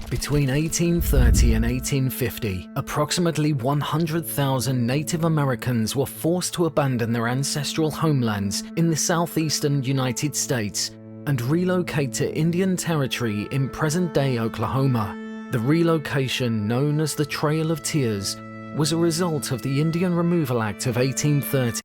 Between 1830 and 1850, approximately 100,000 Native Americans were forced to abandon their ancestral homelands in the southeastern United States and relocate to Indian Territory in present-day Oklahoma. The relocation, known as the Trail of Tears, was a result of the Indian Removal Act of 1830.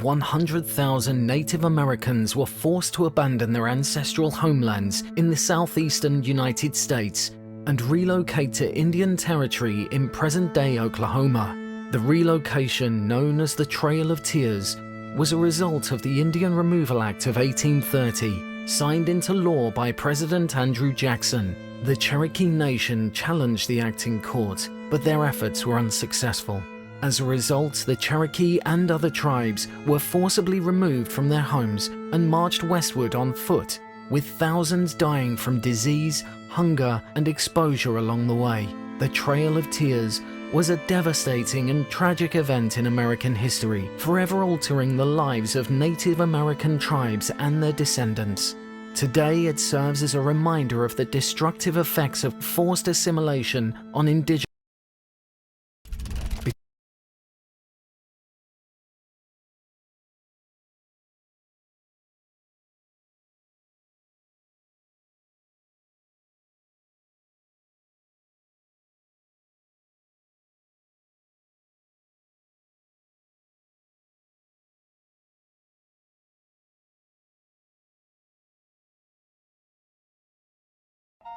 100,000 Native Americans were forced to abandon their ancestral homelands in the southeastern United States and relocate to Indian Territory in present-day Oklahoma. The relocation, known as the Trail of Tears, was a result of the Indian Removal Act of 1830, signed into law by President Andrew Jackson. The Cherokee Nation challenged the act in court, but their efforts were unsuccessful. As a result, the Cherokee and other tribes were forcibly removed from their homes and marched westward on foot, with thousands dying from disease, hunger, and exposure along the way. The Trail of Tears was a devastating and tragic event in American history, forever altering the lives of Native American tribes and their descendants. Today, it serves as a reminder of the destructive effects of forced assimilation on indigenous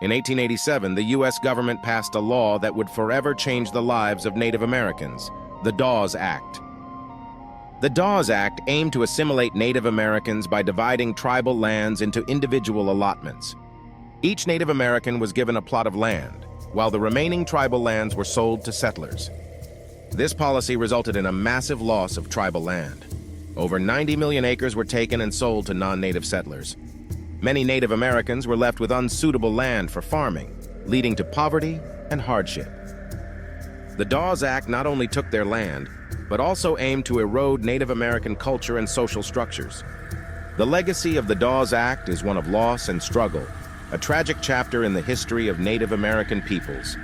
In 1887, the U.S. government passed a law that would forever change the lives of Native Americans, the Dawes Act. The Dawes Act aimed to assimilate Native Americans by dividing tribal lands into individual allotments. Each Native American was given a plot of land, while the remaining tribal lands were sold to settlers. This policy resulted in a massive loss of tribal land. Over 90 million acres were taken and sold to non-native settlers. Many Native Americans were left with unsuitable land for farming, leading to poverty and hardship. The Dawes Act not only took their land, but also aimed to erode Native American culture and social structures. The legacy of the Dawes Act is one of loss and struggle, a tragic chapter in the history of Native American peoples.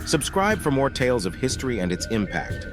Subscribe for more tales of history and its impact.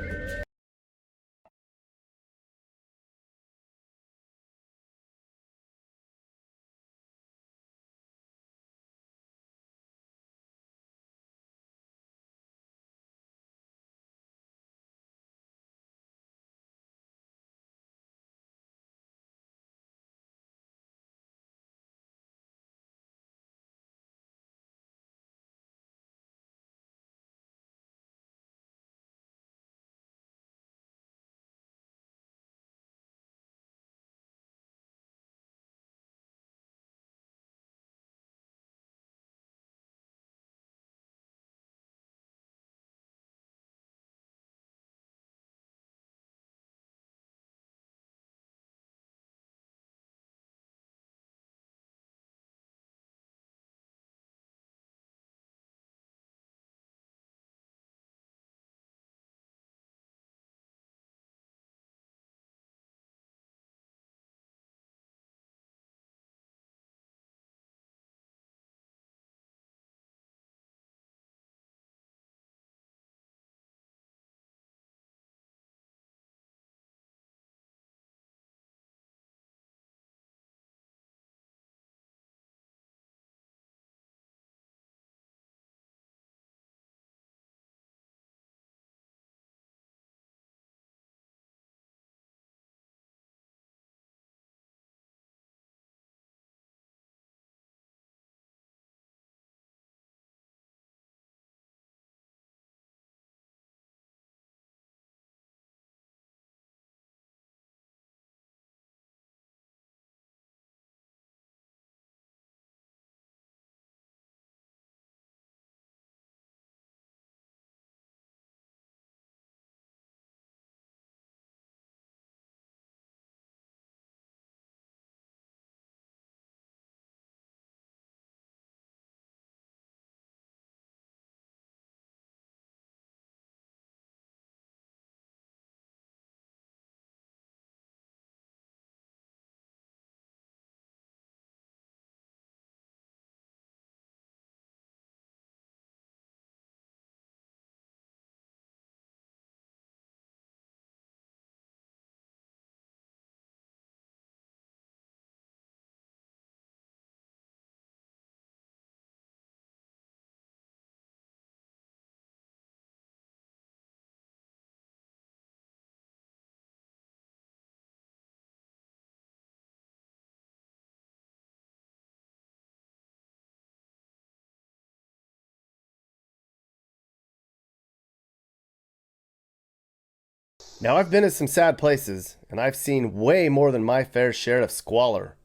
Now, I've been to some sad places, and I've seen way more than my fair share of squalor.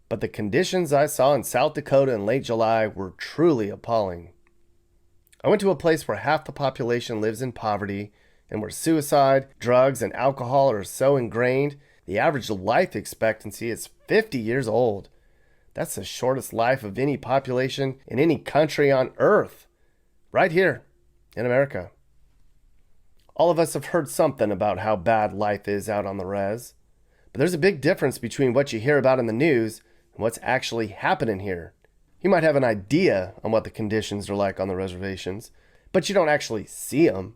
But the conditions I saw in South Dakota in late July were truly appalling. I went to a place where half the population lives in poverty, and where suicide, drugs, and alcohol are so ingrained, the average life expectancy is 50 years old. That's the shortest life of any population in any country on earth. Right here in America. All of us have heard something about how bad life is out on the res. But there's a big difference between what you hear about in the news and what's actually happening here. You might have an idea on what the conditions are like on the reservations, but you don't actually see them.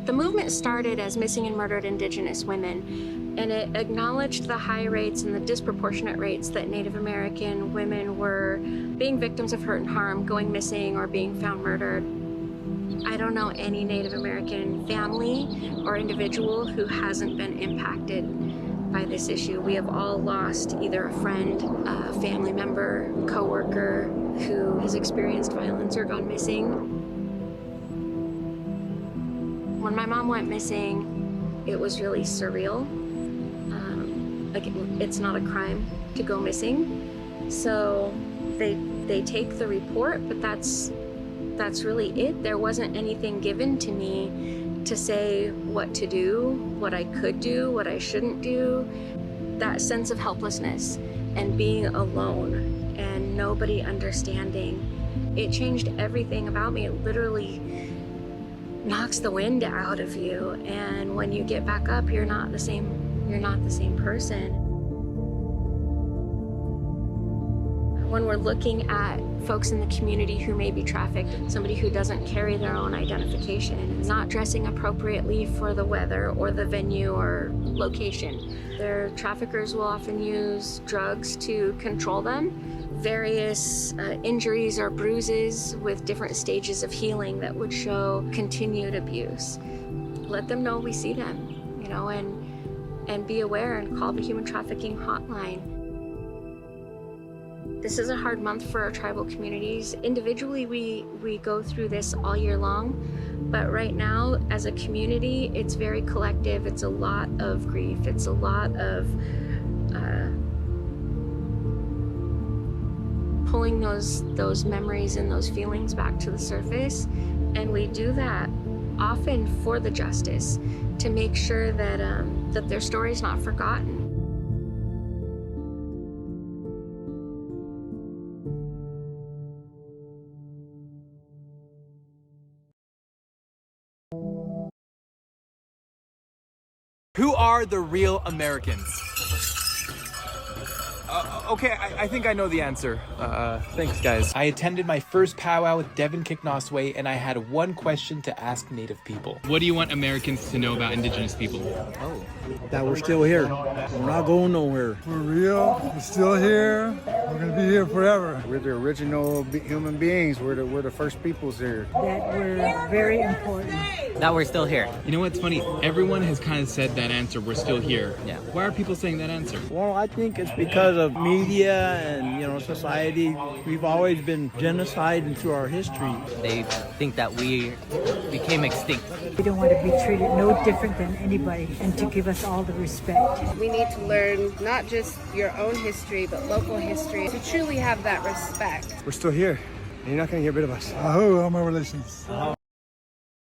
The movement started as Missing and Murdered Indigenous Women, and it acknowledged the high rates and the disproportionate rates that Native American women were being victims of hurt and harm, going missing, or being found murdered. I don't know any Native American family or individual who hasn't been impacted by this issue. We have all lost either a friend, a family member, coworker who has experienced violence or gone missing. When my mom went missing, it was really surreal. It's not a crime to go missing. So they take the report, but that's really it. There wasn't anything given to me to say what to do, what I could do, what I shouldn't do. That sense of helplessness and being alone and nobody understanding, it changed everything about me. It literally knocks the wind out of you, and when you get back up, you're not the same person. When we're looking at folks in the community who may be trafficked, somebody who doesn't carry their own identification, not dressing appropriately for the weather or the venue or location, their traffickers will often use drugs to control them. Various injuries or bruises with different stages of healing that would show continued abuse. Let them know we see them, and be aware and call the human trafficking hotline. This is a hard month for our tribal communities. Individually, we go through this all year long, but right now, as a community, it's very collective. It's a lot of grief. It's a lot of pulling those memories and those feelings back to the surface. And we do that often for the justice, to make sure that that their story is not forgotten. Who are the real Americans? Okay, I think I know the answer. Thanks, guys. I attended my first powwow with Devin Kicknosway, and I had one question to ask Native people. What do you want Americans to know about Indigenous people? Oh. That we're still here. We're not going nowhere. We're real. We're still here. We're going to be here forever. We're the original human beings. We're the first peoples here. That we're very important. That we're still here. You know what's funny? Everyone has kind of said that answer, we're still here. Yeah. Why are people saying that answer? Well, I think it's because of media and, society. We've always been genocided through our history. They think that we became extinct. We don't want to be treated no different than anybody, and to give us all the respect. We need to learn not just your own history, but local history, to truly have that respect. We're still here. You're not going to get rid of us. Aho, all my relations.